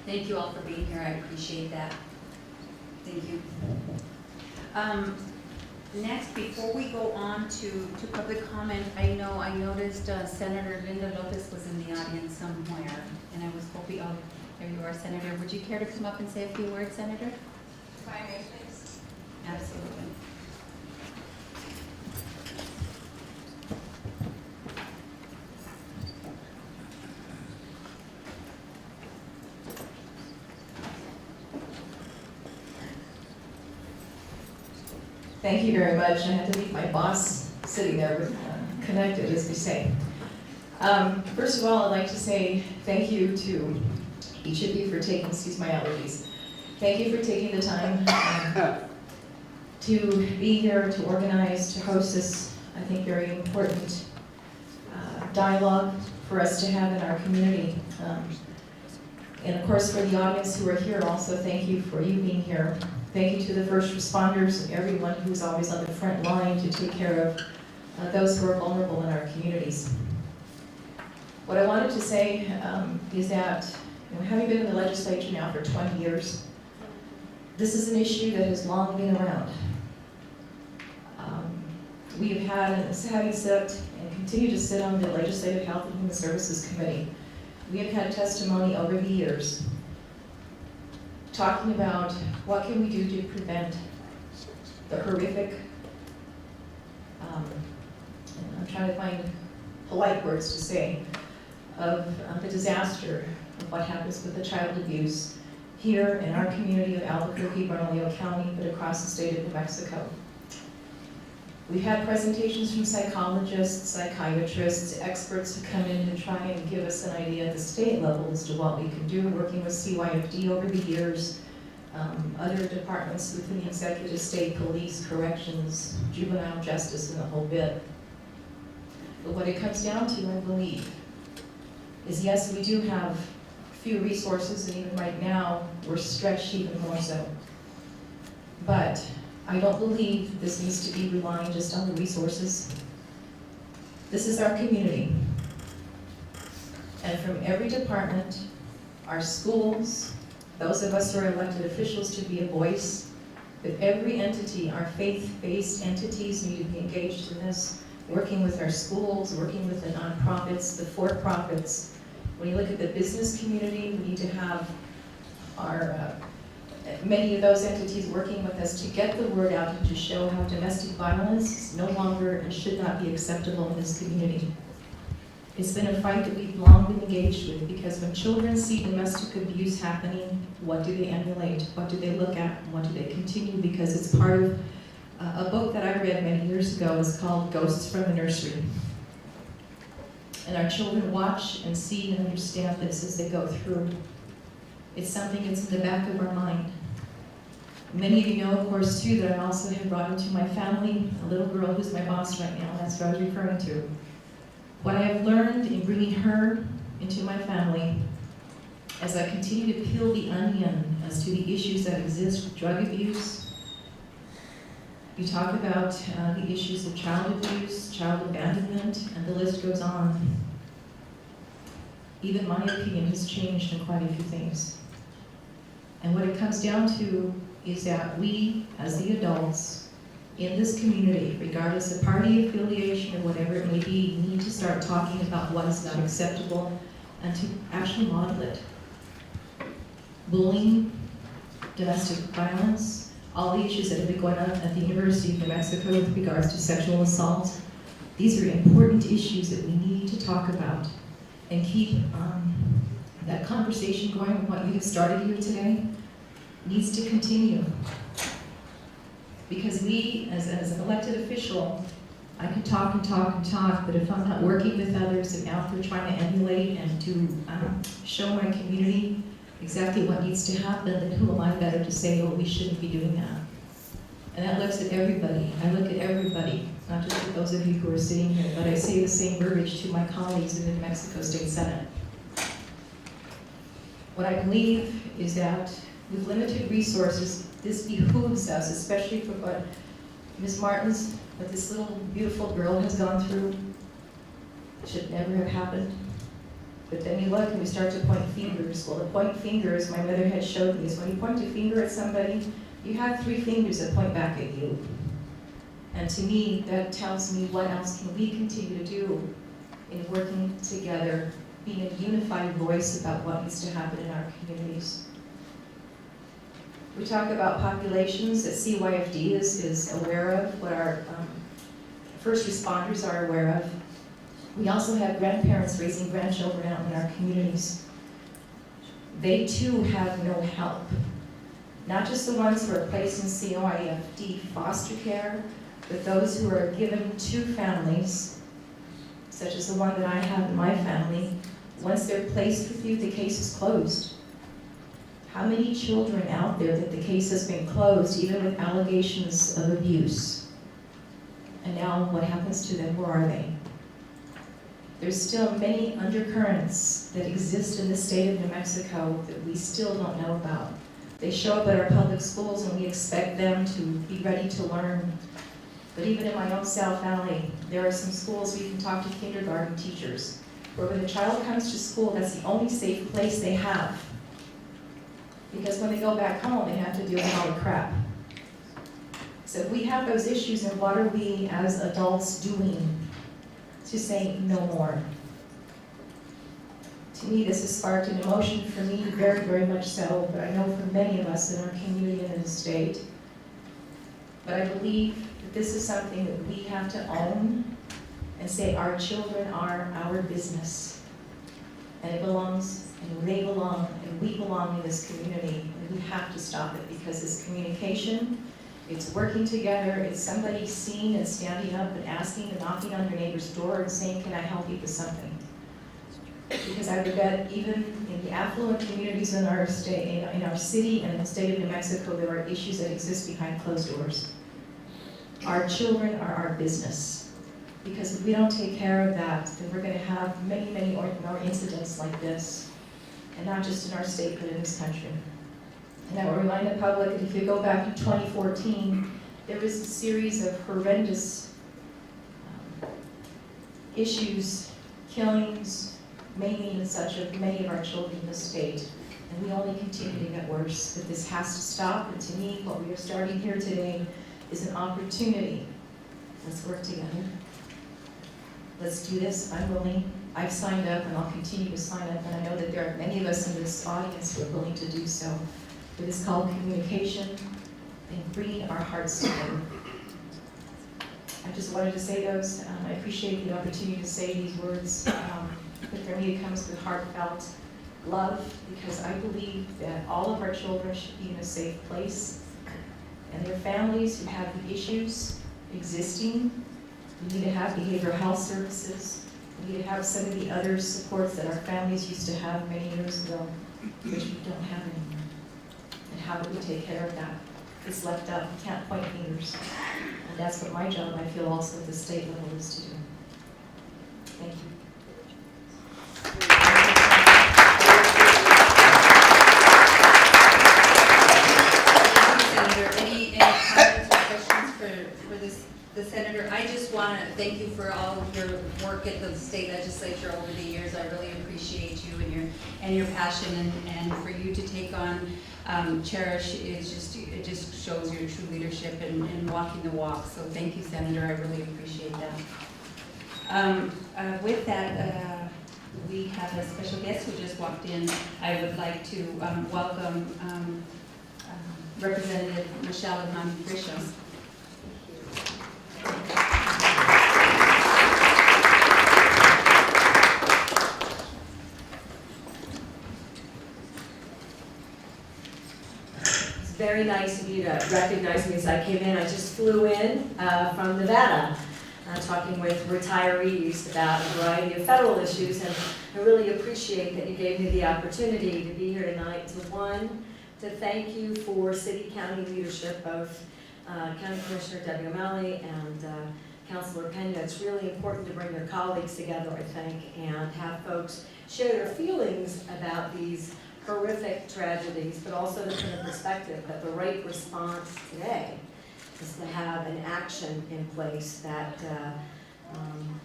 Thank you all for being here. I appreciate that. Thank you. Next, before we go on to public comment, I noticed Senator Linda Lopez was in the audience somewhere, and I was hoping, oh, there you are, Senator. Would you care to come up and say a few words, Senator? If I may, please. Absolutely. Thank you very much. I had to leave my boss sitting there with connected, as we say. First of all, I'd like to say thank you to each of you for taking, excuse my allergies, thank you for taking the time to be here, to organize, to host this, I think, very important dialogue for us to have in our community. And of course, for the audience who are here, also thank you for you being here. Thank you to the first responders and everyone who's always on the front line to take care of those who are vulnerable in our communities. What I wanted to say is that, having been in the legislature now for 20 years, this is an issue that has long been around. We have had, having sit and continue to sit on the Legislative Health and Human Services Committee, we have had testimony over the years talking about what can we do to prevent the horrific, I'm trying to find polite words to say, of the disaster of what happens with the child abuse here in our community of Albuquerque, Bernalillo County, but across the state of New Mexico. We've had presentations from psychologists, psychiatrists, experts who come in and try and give us an idea at the state level as to what we can do, working with CYFD over the years, other departments within the executive state, police, corrections, juvenile justice, and the whole bit. But what it comes down to, I believe, is yes, we do have few resources, and even right now, we're stretched even more so. But I don't believe this needs to be relying just on the resources. This is our community. And from every department, our schools, those of us who are elected officials to be a voice, with every entity, our faith-based entities need to be engaged in this, working with our schools, working with the nonprofits, the for-profits. When you look at the business community, we need to have our many of those entities working with us to get the word out and to show how domestic violence is no longer and should not be acceptable in this community. It's been a fight that we've long been engaged with, because when children see domestic abuse happening, what do they emulate? What do they look at? And what do they continue? Because it's part of a book that I read many years ago. It's called Ghosts from the Nursery. And our children watch and see and understand this as they go through. It's something that's in the back of our mind. Many of you know, of course, too, that I also have brought into my family a little girl who's my boss right now. That's what I was referring to. What I have learned in bringing her into my family, as I continue to peel the onion as to the issues that exist with drug abuse. You talk about the issues of child abuse, child abandonment, and the list goes on. Even my opinion has changed in quite a few things. And what it comes down to is that we, as the adults in this community, regardless of party affiliation or whatever it may be, need to start talking about what is not acceptable and to actually model it. Bullying, domestic violence, all the issues that have been going on at the University of New Mexico with regards to sexual assault. These are important issues that we need to talk about and keep that conversation going. What you have started here today needs to continue. Because we, as an elected official, I can talk and talk and talk, but if I'm not working with others and out there trying to emulate and to show my community exactly what needs to happen, then who am I better to say, oh, we shouldn't be doing that? And that looks at everybody. I look at everybody, not just at those of you who are sitting here, but I say the same verbiage to my colleagues in the New Mexico State Senate. What I believe is that with limited resources, this behooves us, especially for what Ms. Martin's, what this little beautiful girl has gone through. It should never have happened. But then you look and we start to point fingers. Well, the point fingers, my mother had showed me, is when you point a finger at somebody, you have 3 fingers that point back at you. And to me, that tells me what else can we continue to do in working together, being a unified voice about what needs to happen in our communities. We talk about populations that CYFD is aware of, what our first responders are aware of. We also have grandparents raising grandchildren out in our communities. They too have no help. Not just the ones who are placed in CYFD foster care, but those who are given to families, such as the one that I have in my family. Once they're placed with you, the case is closed. How many children out there that the case has been closed, even with allegations of abuse? And now what happens to them? Where are they? There's still many undercurrents that exist in the state of New Mexico that we still don't know about. They show up at our public schools and we expect them to be ready to learn. But even in my own South Valley, there are some schools where you can talk to kindergarten teachers, where when the child comes to school, that's the only safe place they have. Because when they go back home, they have to deal with all the crap. So if we have those issues, then what are we as adults doing to say no more? To me, this has sparked an emotion for me, very, very much so, but I know for many of us in our community and in the state. But I believe that this is something that we have to own and say our children are our business. And it belongs, and they belong, and we belong in this community. And we have to stop it because it's communication, it's working together, it's somebody seeing and standing up and asking and knocking on your neighbor's door and saying, can I help you with something? Because I would bet even in the affluent communities in our state, in our city and in the state of New Mexico, there are issues that exist behind closed doors. Our children are our business. Because if we don't take care of that, then we're going to have many, many more incidents like this. And not just in our state, but in this country. And I will remind the public that if you go back to 2014, there was a series of horrendous issues, killings, maiming and such of many of our children in the state. And we only continue to get worse. But this has to stop. And to me, what we are starting here today is an opportunity. Let's work together. Let's do this. I'm willing. I've signed up and I'll continue to sign up. And I know that there are many of us in this audience who are willing to do so. It is called communication and bringing our hearts together. I just wanted to say those. I appreciate the opportunity to say these words. But for me, it comes with heartfelt love because I believe that all of our children should be in a safe place. And their families who have the issues existing, we need to have behavioral health services. We need to have some of the other supports that our families used to have many years ago, which we don't have anymore. And how do we take care of that? It's left up. We can't point fingers. And that's what my job, I feel, also at the state level is to do. Thank you. Senator, any comments or questions for the senator? I just want to thank you for all of your work at the state legislature over the years. I really appreciate you and your passion, and for you to take on Cherish, it just shows your true leadership and walking the walk. So thank you, Senator. I really appreciate that. With that, we have a special guest who just walked in. I would like to welcome Representative Michelle Lujan-Gresham. It's very nice of you to recognize me as I came in. I just flew in from Nevada, talking with retirees about a variety of federal issues, and I really appreciate that you gave me the opportunity to be here tonight to thank you for city-county leadership, both County Commissioner Debbie O'Malley and Councilor Peña. It's really important to bring your colleagues together, I think, and have folks share their feelings about these horrific tragedies, but also to put in perspective that the right response today is to have an action in place that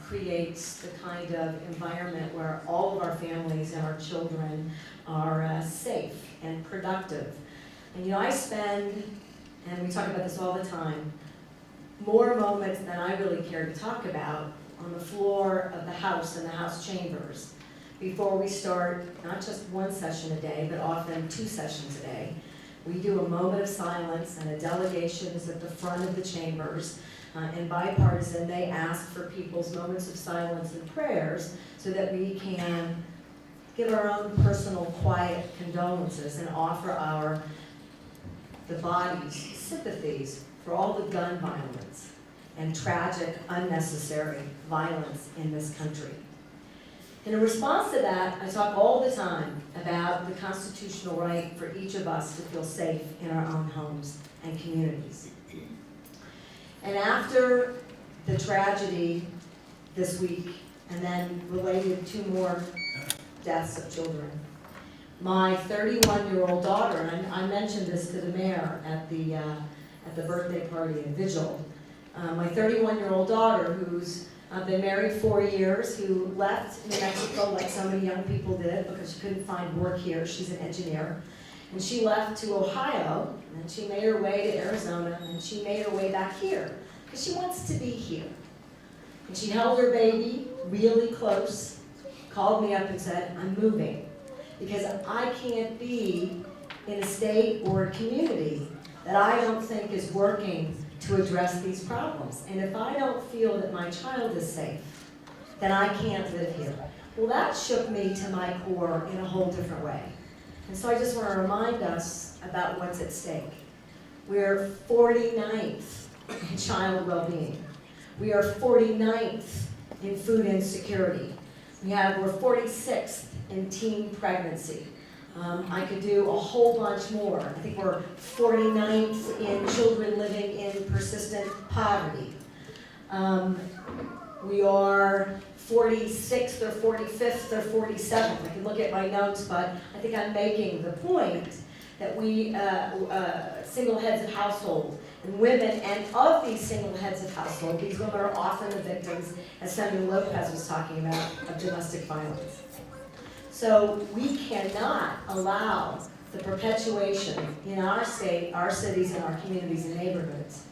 creates the kind of environment where all of our families and our children are safe and productive. And I spend, and we talk about this all the time, more moments than I really care to talk about on the floor of the House and the House chambers before we start not just one session a day, but often 2 sessions a day. We do a moment of silence, and a delegation is at the front of the chambers, and bipartisan, they ask for people's moments of silence and prayers so that we can give our own personal quiet condolences and offer the body's sympathies for all the gun violence and tragic, unnecessary violence in this country. In response to that, I talk all the time about the constitutional right for each of us to feel safe in our own homes and communities. And after the tragedy this week, and then related 2 more deaths of children, my 31-year-old daughter, and I mentioned this to the mayor at the birthday party and vigil, my 31-year-old daughter, who's been married 4 years, who left New Mexico like so many young people did because she couldn't find work here. She's an engineer. And she left to Ohio, and she made her way to Arizona, and she made her way back here because she wants to be here. And she held her baby really close, called me up and said, "I'm moving because I can't be in a state or a community that I don't think is working to address these problems. And if I don't feel that my child is safe, then I can't live here." Well, that shook me to my core in a whole different way. And so I just want to remind us about what's at stake. We're 49th in child well-being. We are 49th in food insecurity. We're 46th in teen pregnancy. I could do a whole bunch more. I think we're 49th in children living in persistent poverty. We are 46th or 45th or 47th. I can look at my notes, but I think I'm making the point that we, single heads of household, and women, and of these single heads of household, these women are often the victims, as Senator Lopez was talking about, of domestic violence. So we cannot allow the perpetuation in our state, our cities, and our communities and neighborhoods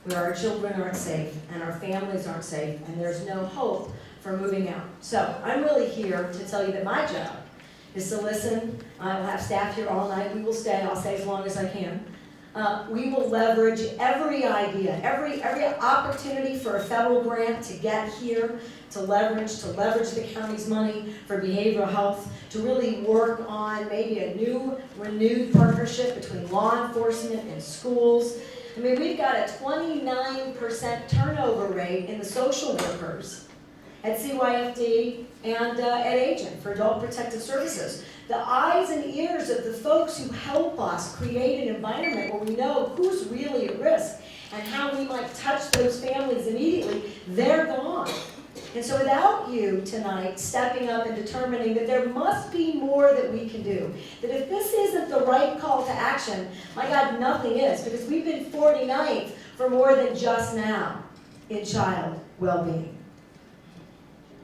where our children aren't safe and our families aren't safe and there's no hope for moving out. So I'm really here to tell you that my job is to listen. I'll have staff here all night. We will stay. I'll stay as long as I can. We will leverage every idea, every opportunity for a federal grant to get here, to leverage the county's money for behavioral health, to really work on maybe a new, renewed partnership between law enforcement and schools. I mean, we've got a 29% turnover rate in the social workers at CYFD and at Agent for Adult Protective Services. The eyes and ears of the folks who help us create an environment where we know who's really at risk and how we might touch those families immediately, they're gone. And so without you tonight stepping up and determining that there must be more that we can do, that if this isn't the right call to action, my God, nothing is, because we've been 49th for more than just now in child well-being.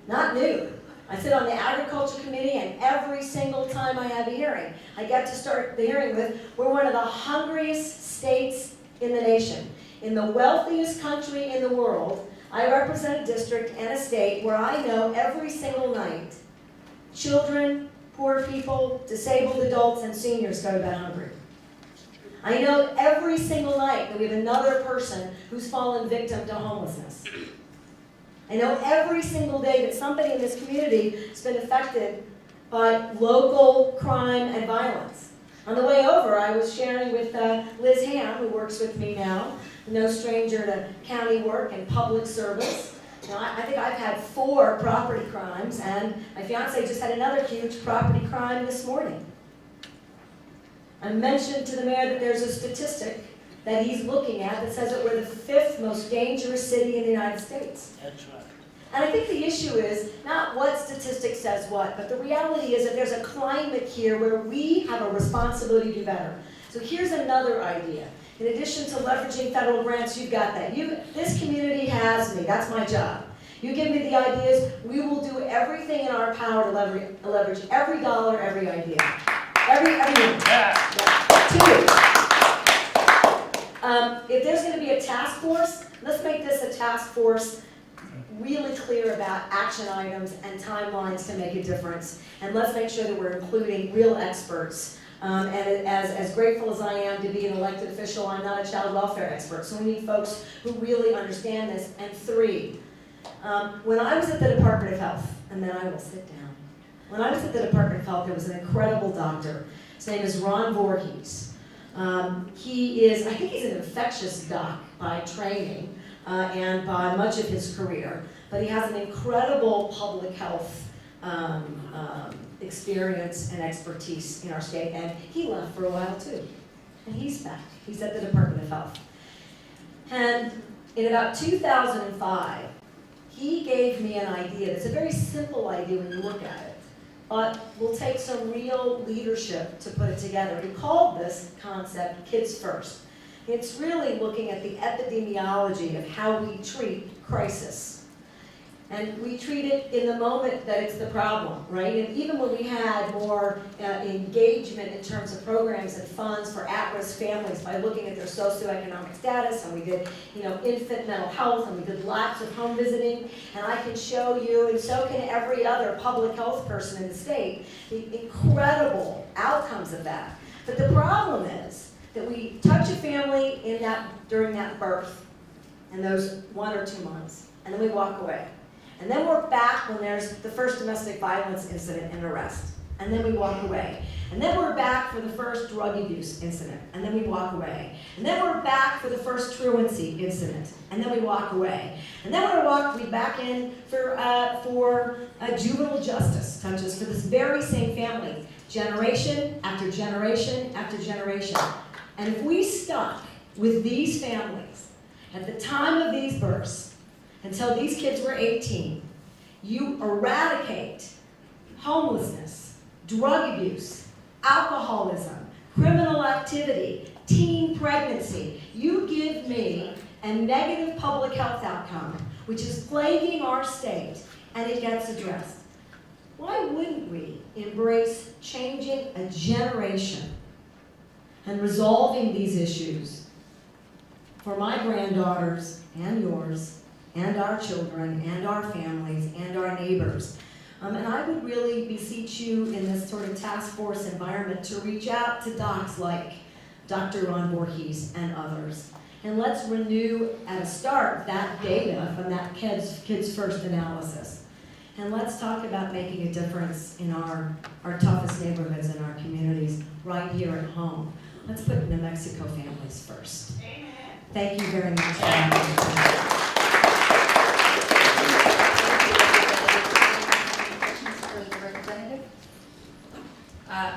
Not new. I sit on the Agriculture Committee, and every single time I have a hearing, I get to start the hearing with, we're one of the hungriest states in the nation. In the wealthiest country in the world, I represent a district and a state where I know every single night children, poor people, disabled adults, and seniors go to bed hungry. I know every single night that we have another person who's fallen victim to homelessness. I know every single day that somebody in this community has been affected by local crime and violence. On the way over, I was sharing with Liz Ham, who works with me now, no stranger to county work and public service. You know, I think I've had 4 property crimes, and my fiance just had another huge property crime this morning. I mentioned to the mayor that there's a statistic that he's looking at that says that we're the 5th most dangerous city in the United States. That's right. And I think the issue is not what statistic says what, but the reality is that there's a climate here where we have a responsibility to do better. So here's another idea. In addition to leveraging federal grants, you've got that. This community has me. That's my job. You give me the ideas, we will do everything in our power to leverage every dollar, every idea. Everyone. Two. If there's gonna be a task force, let's make this a task force really clear about action items and timelines to make a difference. And let's make sure that we're including real experts. And as grateful as I am to be an elected official, I'm not a child welfare expert. So we need folks who really understand this. And three, when I was at the Department of Health, and then I will sit down. When I was at the Department of Health, there was an incredible doctor. His name is Ron Voorhees. I think he's an infectious doc by training and by much of his career, but he has an incredible public health experience and expertise in our state, and he left for a while too. And he's back. He's at the Department of Health. And in about 2005, he gave me an idea. It's a very simple idea when you look at it, but will take some real leadership to put it together. We called this concept Kids First. It's really looking at the epidemiology of how we treat crisis. And we treat it in the moment that it's the problem, right? And even when we had more engagement in terms of programs and funds for at-risk families by looking at their socioeconomic status, and we did, infant mental health, and we did lots of home visiting, and I can show you, and so can every other public health person in the state, the incredible outcomes of that. But the problem is that we touch a family during that birth, and those 1 or 2 months, and then we walk away. And then we're back when there's the first domestic violence incident and arrest. And then we walk away. And then we're back for the first drug abuse incident. And then we walk away. And then we're back for the first truancy incident. And then we walk away. And then we're back in for juvenile justice touches for this very same family. Generation after generation after generation. And if we stuck with these families at the time of these births, until these kids were 18, you eradicate homelessness, drug abuse, alcoholism, criminal activity, teen pregnancy. You give me a negative public health outcome, which is plaguing our state, and it gets addressed. Why wouldn't we embrace changing a generation and resolving these issues for my granddaughters and yours, and our children, and our families, and our neighbors? And I would really beseech you in this sort of task force environment to reach out to docs like Dr. Ron Voorhees and others. And let's renew at a start that data from that Kids First analysis. And let's talk about making a difference in our toughest neighborhoods and our communities right here at home. Let's put New Mexico families first. Amen. Thank you very much.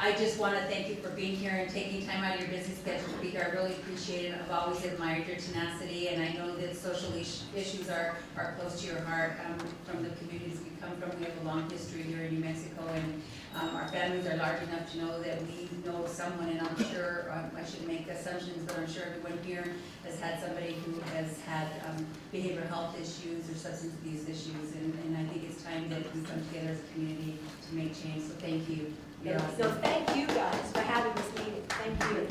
I just want to thank you for being here and taking time out of your busy schedule to be here. I really appreciate it. I've always admired your tenacity, and I know that social issues are close to your heart. From the communities we come from, we have a long history here in New Mexico, and our families are large enough to know that we know someone, and I'm sure, I shouldn't make assumptions, but I'm sure everyone here has had somebody who has had behavioral health issues or substance abuse issues, and I think it's time that we come together as a community to make change, so thank you. So thank you guys for having this meeting. Thank you.